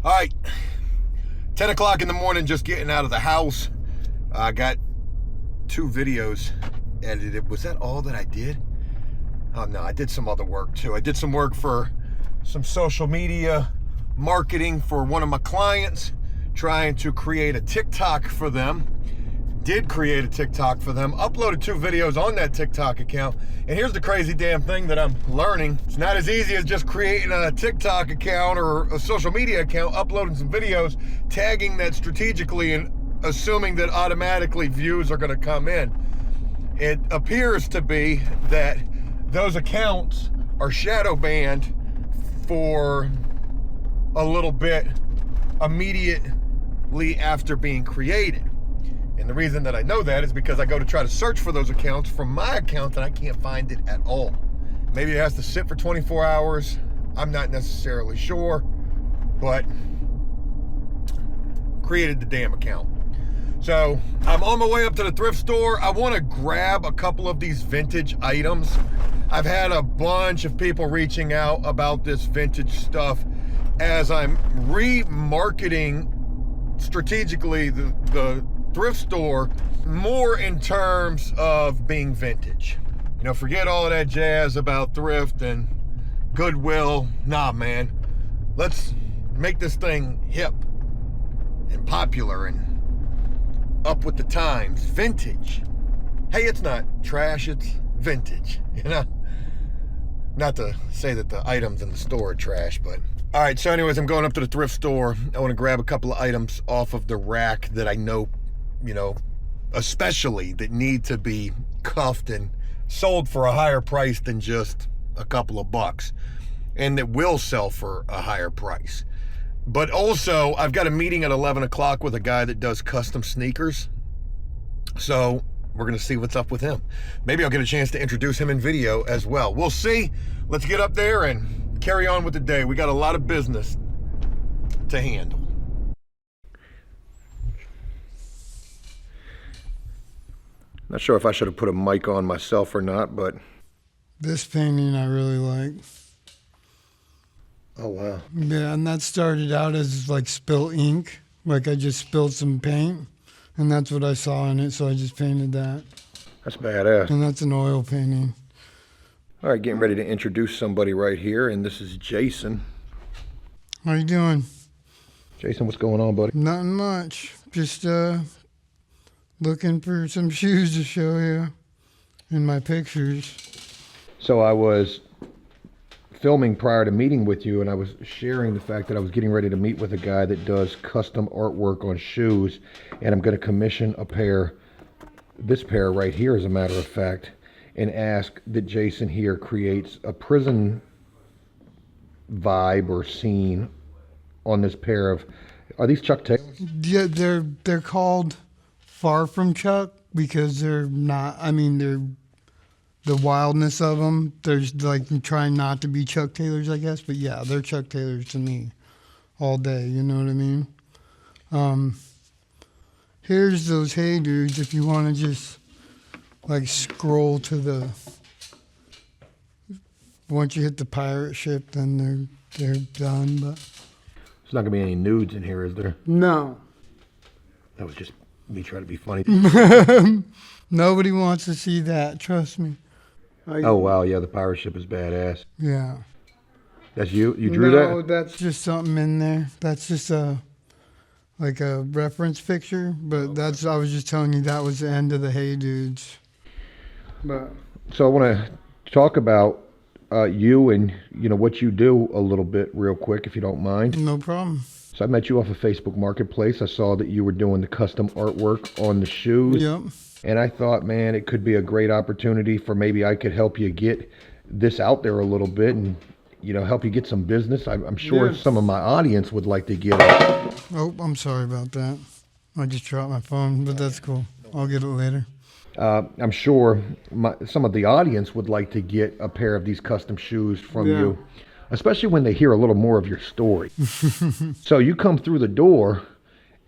All right, 10 o'clock in the morning, just getting out of the house. I got 2 videos edited. Was that all that I did? Oh no, I did some other work too. I did some work for some social media marketing for one of my clients, trying to create a TikTok for them. Did create a TikTok for them, uploaded 2 videos on that TikTok account. And here's the crazy damn thing that I'm learning. It's not as easy as just creating a TikTok account or a social media account, uploading some videos, tagging that strategically and assuming that automatically views are gonna come in. It appears to be that those accounts are shadow banned for a little bit immediately after being created. And the reason that I know that is because I go to try to search for those accounts from my account and I can't find it at all. Maybe it has to sit for 24 hours. I'm not necessarily sure, but created the damn account. So I'm on my way up to the thrift store. I want to grab a couple of these vintage items. I've had a bunch of people reaching out about this vintage stuff as I'm remarketing strategically the thrift store more in terms of being vintage. You know, forget all of that jazz about thrift and goodwill. Nah, man. Let's make this thing hip and popular and up with the times. Vintage. Hey, it's not trash, it's vintage, you know? Not to say that the items in the store are trash, but all right, so anyways, I'm going up to the thrift store. I want to grab a couple of items off of the rack that I know, you know, especially that need to be cuffed and sold for a higher price than just a couple of bucks, and that will sell for a higher price. But also, I've got a meeting at 11 o'clock with a guy that does custom sneakers. So we're going to see what's up with him. Maybe I'll get a chance to introduce him in video as well. We'll see. Let's get up there and carry on with the day. We got a lot of business to handle. Not sure if I should have put a mic on myself or not, but this painting I really like. Oh, wow. Yeah, and that started out as like spilt ink. Like I just spilled some paint, and that's what I saw in it, so I just painted that. That's badass. And that's an oil painting. All right, getting ready to introduce somebody right here, and this is Jason. How you doing? Jason, what's going on, buddy? Nothing much. Just looking for some shoes to show you in my pictures. So I was filming prior to meeting with you, and I was sharing the fact that I was getting ready to meet with a guy that does custom artwork on shoes, and I'm going to commission a pair, this pair right here as a matter of fact, and ask that Jason here creates a prison vibe or scene on this pair of, are these Chuck Taylors? Yeah, they're called Far From Chuck because they're not, I mean, they're the wildness of them. There's like trying not to be Chuck Taylors, I guess, but yeah, they're Chuck Taylors to me all day, you know what I mean? Here's those Hey Dudes if you want to just like scroll to the, once you hit the pirate ship, then they're done, but There's not going to be any nudes in here, is there? no. That was just me trying to be funny. Nobody wants to see that, trust me. Oh, wow, yeah, the pirate ship is badass. Yeah. That's you? You drew No, that? that's just something in there. That's just like a reference picture, but that's, I was just telling you that was the end of the Hey Dudes. But So I want to talk about you and, you know, what you do a little bit real quick, if you don't mind. no problem. So I met you off of Facebook Marketplace. I saw that you were doing the custom artwork on the shoes. Yep. And I thought, man, it could be a great opportunity for maybe I could help you get this out there a little bit and, you know, help you get some business. I'm sure Yeah. some of my audience would like to get it. Oh, I'm sorry about that. I just dropped my phone, but that's cool. I'll get it later. I'm sure some of the audience would like to get a pair of these custom shoes from Yeah. you, especially when they hear a little more of your story. So you come through the door,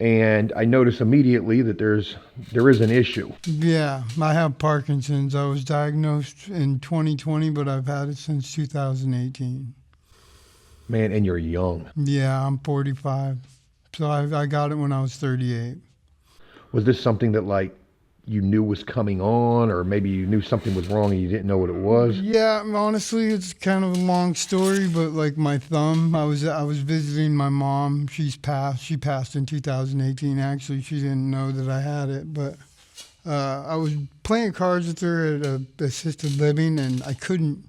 and I notice immediately that there is an issue. Yeah, I have Parkinson's. I was diagnosed in 2020, but I've had it since 2018. Man, and you're young. Yeah, I'm 45. So I got it when I was 38. Was this something that like you knew was coming on, or maybe you knew something was wrong and you didn't know what it was? Yeah, honestly, it's kind of a long story, but like my thumb, I was visiting my mom. She passed in 2018. Actually, she didn't know that I had it, but I was playing cards with her at a assisted living, and I couldn't.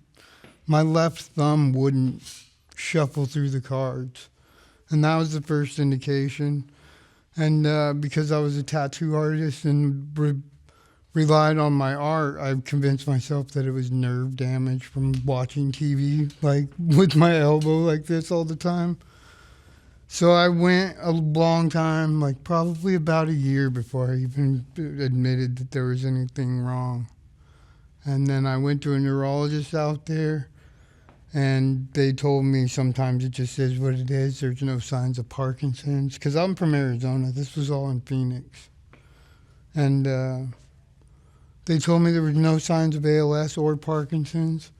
My left thumb wouldn't shuffle through the cards, and that was the first indication. And because I was a tattoo artist and relied on my art, I convinced myself that it was nerve damage from watching TV, like with my elbow like this all the time. So I went a long time, like probably about a year before I even admitted that there was anything wrong. And then I went to a neurologist out there, and they told me sometimes it just is what it is. There's no signs of Parkinson's. Because I'm from Arizona. This was all in Phoenix. And they told me there was no signs of ALS or Parkinson's.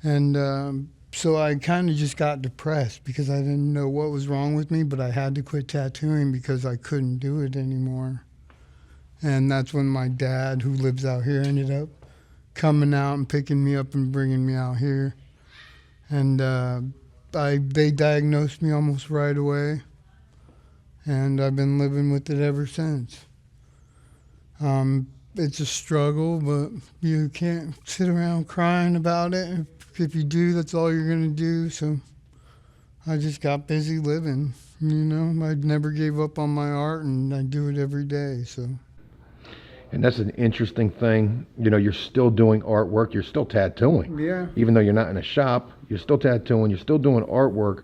And so I kind of just got depressed because I didn't know what was wrong with me, but I had to quit tattooing because I couldn't do it anymore. And that's when my dad, who lives out here, ended up coming out and picking me up and bringing me out here. And they diagnosed me almost right away, and I've been living with it ever since. It's a struggle, but you can't sit around crying about it. If you do, that's all you're going to do. So I just got busy living. You know, I never gave up on my art, and I do it every day. So. And that's an interesting thing. You know, you're still doing artwork. You're still tattooing. Yeah. Even though you're not in a shop, you're still tattooing. You're still doing artwork.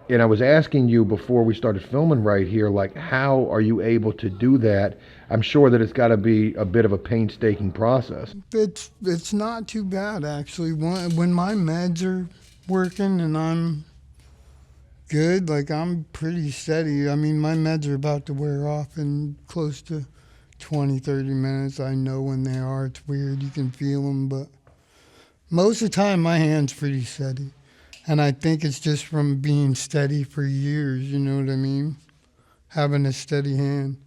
And I was asking you before we started filming right here, like, how are you able to do that? I'm sure that it's got to be a bit of a painstaking process. It's not too bad, actually. When my meds are working and I'm good, like, I'm pretty steady. I mean, my meds are about to wear off in close to 20, 30 minutes. I know when they are. It's weird. You can feel them, but most of the time my hand's pretty steady. And I think it's just from being steady for years, you know what I mean? Having a steady hand.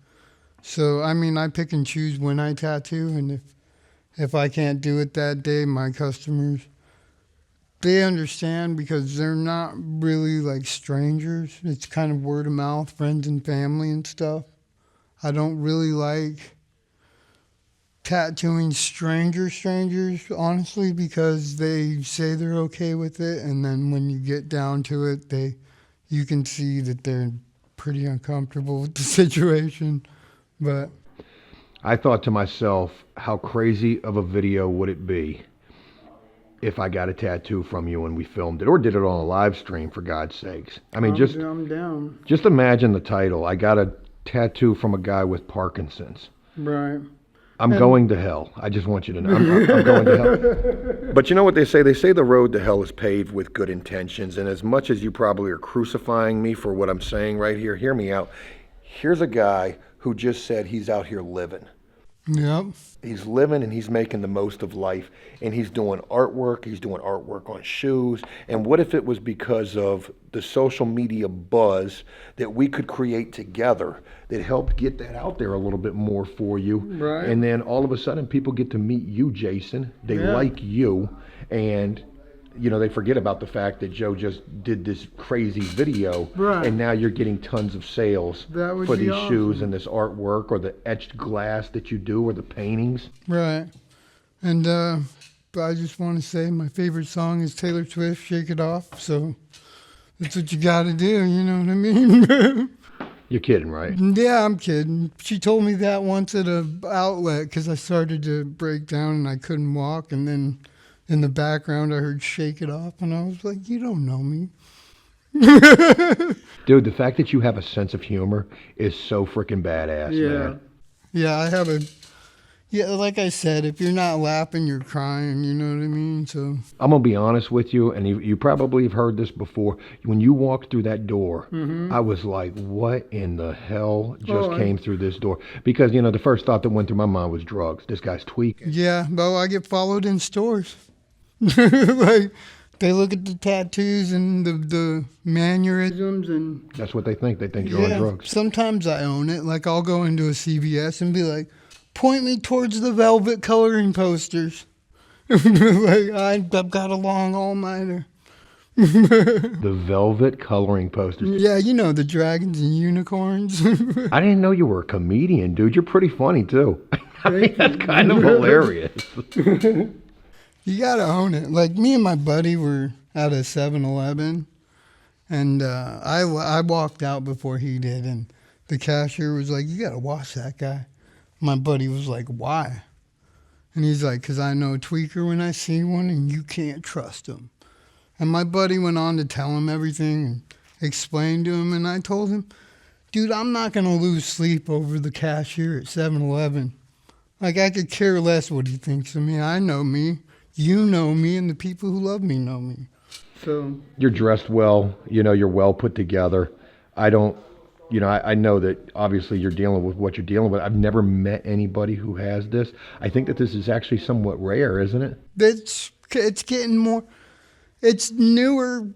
So, I mean, I pick and choose when I tattoo, and if I can't do it that day, my customers, they understand because they're not really like strangers. It's kind of word of mouth, friends and family and stuff. I don't really like tattooing strangers, honestly, because they say they're okay with it, and then when you get down to it, you can see that they're pretty uncomfortable with the situation. But I thought to myself, how crazy of a video would it be if I got a tattoo from you and we filmed it, or did it on a live stream, for God's sakes? I mean, I'm down. Just imagine the title. I got a tattoo from a guy with Parkinson's. Right. I'm going to hell. I just want you to know. I'm going to hell. But you know what they say? They say the road to hell is paved with good intentions. And as much as you probably are crucifying me for what I'm saying right here, hear me out. Here's a guy who just said he's out here living. Yep. He's living and he's making the most of life, and he's doing artwork. He's doing artwork on shoes. And what if it was because of the social media buzz that we could create together that helped get that out there a little bit more for you? Right. And then all of a sudden people get to meet you, Jason. They like you, and you know, they forget about the fact that Joe just did this crazy video, right, and now you're getting tons of sales for these awesome shoes and this artwork, or the etched glass that you do, or the paintings. Right. And I just want to say my favorite song is Taylor Swift, Shake It Off. So that's what you got to do, you know what I mean? You're kidding, right? Yeah, I'm kidding. She told me that once at an outlet because I started to break down and I couldn't walk, and then in the background, I heard Shake It Off, and I was like, you don't know me. Dude, the fact that you have a sense of humor is so freaking badass, man. Yeah, I have like I said, if you're not laughing, you're crying, you know what I mean? So I'm going to be honest with you, and you probably have heard this before. When you walked through that door, I was like, what in the hell just came through this door? Because, you know, the first thought that went through my mind was drugs. This guy's tweaking. Yeah, well, I get followed in stores. Like They look at the tattoos and the mannerisms, and That's what they think. They think you're on drugs. sometimes I own it. Like, I'll go into a CVS and be like, point me towards the velvet coloring posters. Like, I've got a long all-nighter. The velvet coloring posters. Yeah, you know, the dragons and unicorns. I didn't know you were a comedian, dude. You're pretty funny, too. I mean, that's kind of hilarious. You gotta own it. Like, me and my buddy were at a 7-Eleven, and I walked out before he did, and the cashier was like, you gotta watch that guy. My buddy was like, why? And he's like, because I know a tweaker when I see one, and you can't trust him. And my buddy went on to tell him everything and explain to him, and I told him, dude, I'm not going to lose sleep over the cashier at 7-Eleven. Like, I could care less what he thinks of me. I know me, you know me, and the people who love me know me. So You're dressed well. You know, you're well put together. I don't, you know, I know that obviously you're dealing with what you're dealing with. I've never met anybody who has this. I think that this is actually somewhat rare, isn't it? it's getting more, it's newer.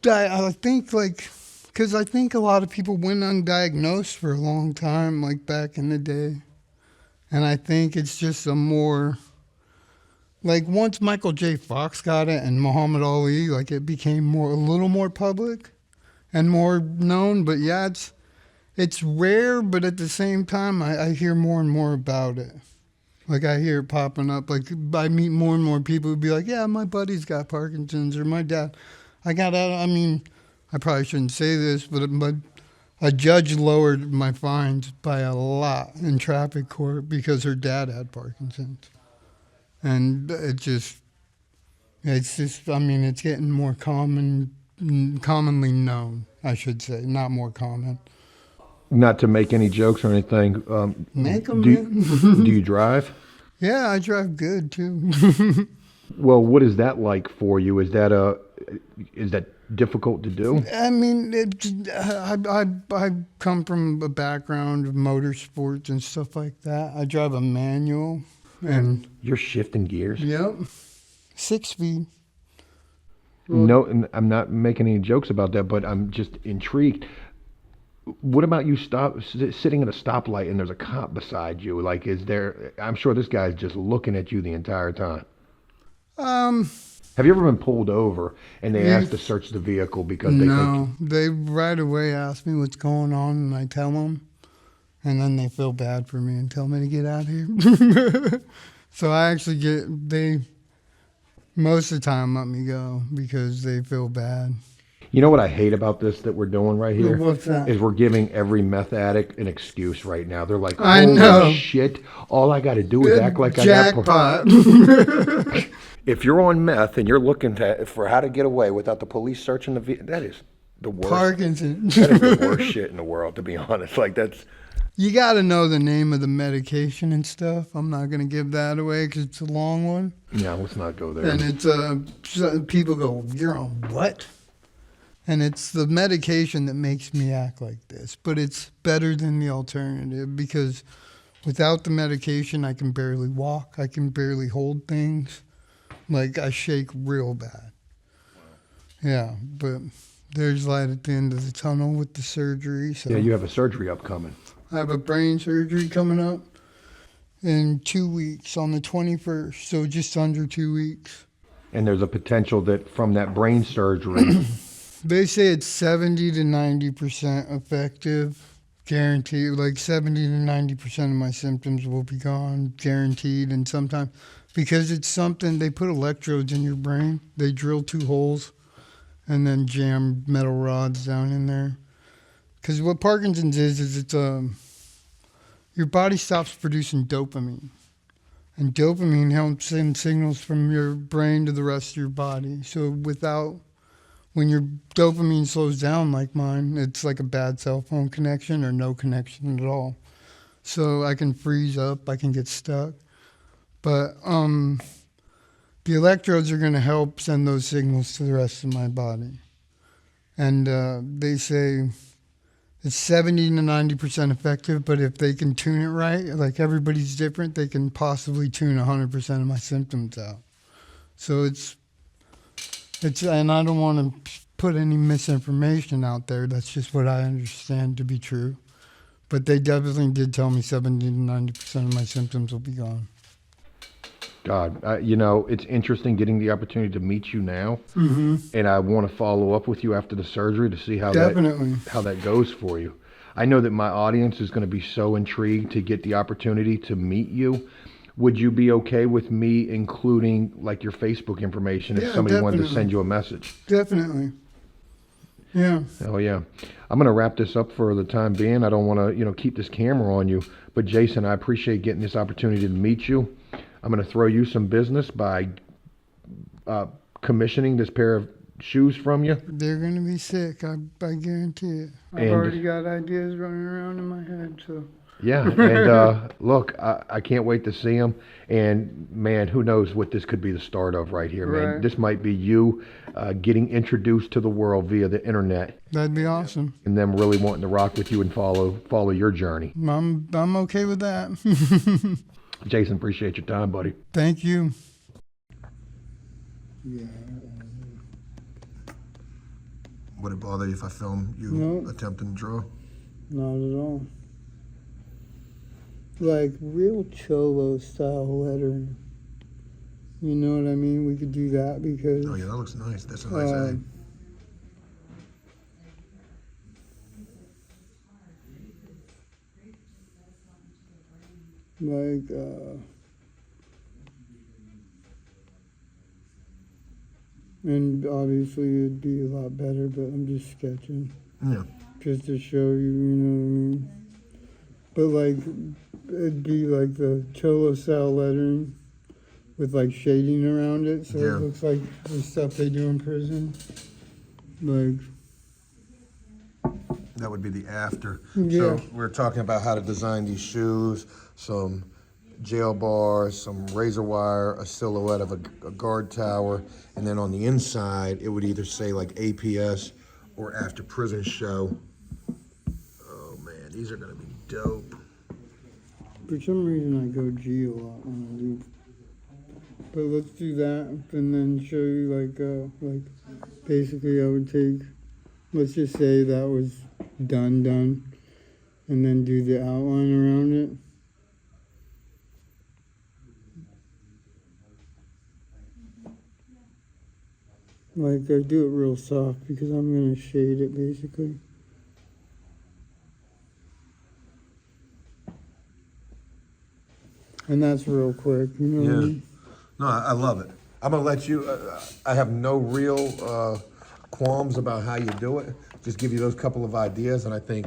I think, like, because I think a lot of people went undiagnosed for a long time, like back in the day. And I think it's just a more, like, once Michael J. Fox got it and Muhammad Ali, like, it became a little more public and more known. But yeah, it's rare, but at the same time, I hear more and more about it. Like, I hear it popping up. Like, I meet more and more people who be like, yeah, my buddy's got Parkinson's, or my dad. I probably shouldn't say this, but a judge lowered my fines by a lot in traffic court because her dad had Parkinson's. And it's getting more commonly known, I should say, not more common. Not to make any jokes or anything. Make 'em, do you drive? Yeah, I drive good too. Well, what is that like for you? Is that difficult to do? I mean, I come from a background of motorsports and stuff like that. I drive a manual, and You're shifting gears. yep, 6 speed. No, and I'm not making any jokes about that, but I'm just intrigued. What about you sitting at a stoplight and there's a cop beside you? Like, I'm sure this guy's just looking at you the entire time. Have you ever been pulled over and they asked to search the vehicle because they think... They right away ask me what's going on, and I tell them, and then they feel bad for me and tell me to get out of here. So I actually most of the time let me go because they feel bad. You know what I hate about this that we're doing right here? What's that? Is we're giving every meth addict an excuse right now. They're like, I holy know. shit, all I got to do is act like Jackpot. I got... If you're on meth and you're looking for how to get away without the police searching the vehicle, that is the worst. Parkinson's. That is the worst shit in the world, to be honest. Like, that's... You got to know the name of the medication and stuff. I'm not going to give that away because it's a long one. Yeah, let's not go there. And it's, people go, you're on what? And it's the medication that makes me act like this. But it's better than the alternative because without the medication, I can barely walk. I can barely hold things. Like, I shake real bad. Yeah, but there's light at the end of the tunnel with the surgery. So Yeah, you have a surgery upcoming. I have a brain surgery coming up in 2 weeks on the 21st, so just under 2 weeks. And there's a potential that from that brain surgery... They say it's 70 to 90% effective, guaranteed. Like 70 to 90% of my symptoms will be gone, guaranteed. And sometimes, because it's something, they put electrodes in your brain. They drill 2 holes and then jam metal rods down in there. Because what Parkinson's is it's your body stops producing dopamine. And dopamine helps send signals from your brain to the rest of your body. So when your dopamine slows down like mine, it's like a bad cell phone connection or no connection at all. So I can freeze up, I can get stuck. But the electrodes are going to help send those signals to the rest of my body. And they say it's 70 to 90% effective, but if they can tune it right, like everybody's different, they can possibly tune 100% of my symptoms out. So And I don't want to put any misinformation out there. That's just what I understand to be true. But they definitely did tell me 70 to 90% of my symptoms will be gone. God, you know, it's interesting getting the opportunity to meet you now, and I want to follow up with you after the surgery to see how that goes for you. I know that my audience is going to be so intrigued to get the opportunity to meet you. Would you be okay with me including like your Facebook information if somebody wanted to send you a message? Definitely. Yeah. Oh yeah. I'm going to wrap this up for the time being. I don't want to, you know, keep this camera on you, but Jason, I appreciate getting this opportunity to meet you. I'm going to throw you some business by commissioning this pair of shoes from you. They're going to be sick. I guarantee it. I've already got ideas running around in my head, so. Yeah, and look, I can't wait to see them. And man, who knows what this could be the start of right here, man. Right. This might be you getting introduced to the world via the internet. That'd be awesome. And them really wanting to rock with you and follow your journey. I'm okay with that. Jason, appreciate your time, buddy. Thank you. Yeah. Would it bother you if I film you attempting to draw? Not at all. Like real cholo style lettering. You know what I mean? We could do that because. Oh yeah, that looks nice. That's a nice A. Like, and obviously it'd be a lot better, but I'm just sketching. Yeah. Just to show you, you know what I mean? But like, it'd be like the cholo style lettering with like shading around it, so it looks like the stuff they do in prison. Like. That would be the after. Yeah. So we're talking about how to design these shoes, some jail bars, some razor wire, a silhouette of a guard tower, and then on the inside, it would either say like APS or after prison show. Oh man, these are gonna be dope. For some reason I go G a lot when I do. But let's do that and then show you like basically I would take, let's just say that was done, and then do the outline around it. Like I do it real soft because I'm gonna shade it basically. And that's real quick, you know what I mean? No, I love it. I'm gonna let you, I have no real qualms about how you do it. Just give you those couple of ideas, and I think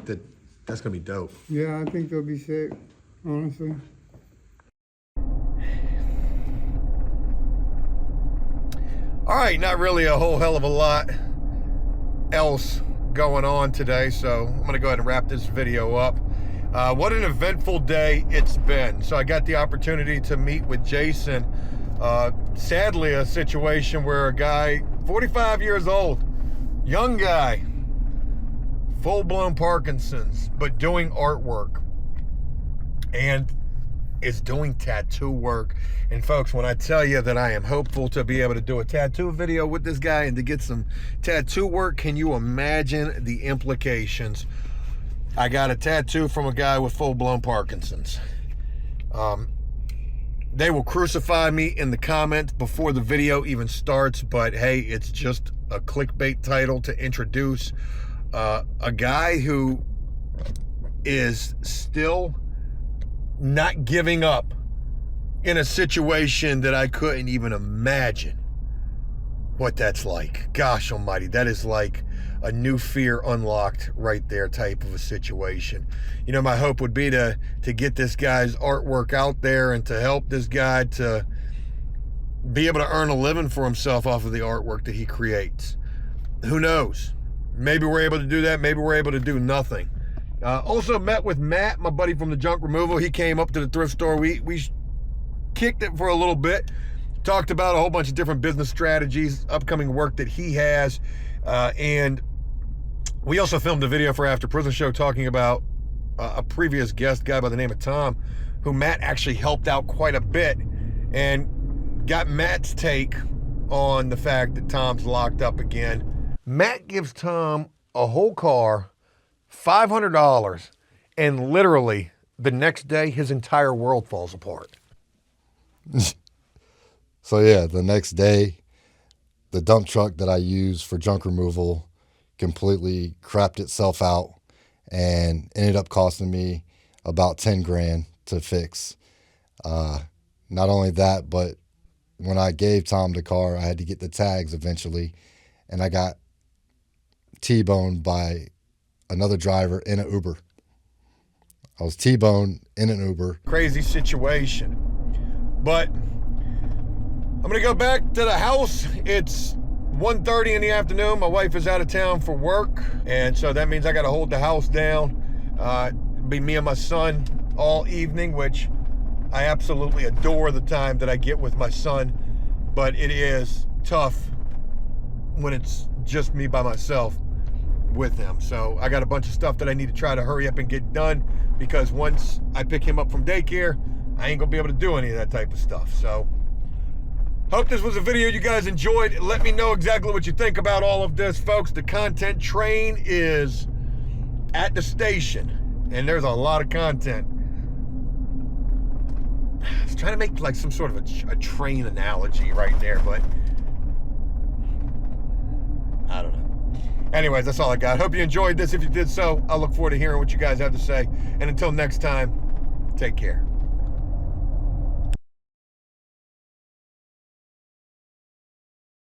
that's gonna be dope. Yeah, I think they'll be sick, honestly. All right, not really a whole hell of a lot else going on today, so I'm gonna go ahead and wrap this video up. What an eventful day it's been. So I got the opportunity to meet with Jason. Sadly, a situation where a guy, 45 years old, young guy, full-blown Parkinson's, but doing artwork and is doing tattoo work. And folks, when I tell you that I am hopeful to be able to do a tattoo video with this guy and to get some tattoo work, can you imagine the implications? I got a tattoo from a guy with full-blown Parkinson's. They will crucify me in the comments before the video even starts, but hey, it's just a clickbait title to introduce a guy who is still not giving up in a situation that I couldn't even imagine what that's like. Gosh almighty, that is like a new fear unlocked right there type of a situation. You know, my hope would be to get this guy's artwork out there and to help this guy to be able to earn a living for himself off of the artwork that he creates. Who knows? Maybe we're able to do that. Maybe we're able to do nothing. Also met with Matt, my buddy from the junk removal. He came up to the thrift store. We kicked it for a little bit. Talked about a whole bunch of different business strategies, upcoming work that he has. And we also filmed a video for After Prison Show talking about a previous guest, guy by the name of Tom, who Matt actually helped out quite a bit, and got Matt's take on the fact that Tom's locked up again. Matt gives Tom a whole car, $500, and literally the next day his entire world falls apart. So yeah, the next day, the dump truck that I use for junk removal completely crapped itself out and ended up costing me about 10 grand to fix. Not only that, but when I gave Tom the car, I had to get the tags eventually, and I got T-boned by another driver in an Uber. I was T-boned in an Uber. Crazy situation. But I'm going to go back to the house. It's 1:30 in the afternoon. My wife is out of town for work, and so that means I got to hold the house down. Be me and my son all evening, which I absolutely adore the time that I get with my son, but it is tough when it's just me by myself with him. So I got a bunch of stuff that I need to try to hurry up and get done, because once I pick him up from daycare, I ain't gonna be able to do any of that type of stuff. So hope this was a video you guys enjoyed. Let me know exactly what you think about all of this, folks. The content train is at the station, and there's a lot of content. I was trying to make like some sort of a train analogy right there, but I don't know. Anyways, that's all I got. Hope you enjoyed this. If you did so, I'll look forward to hearing what you guys have to say. And until next time, take care.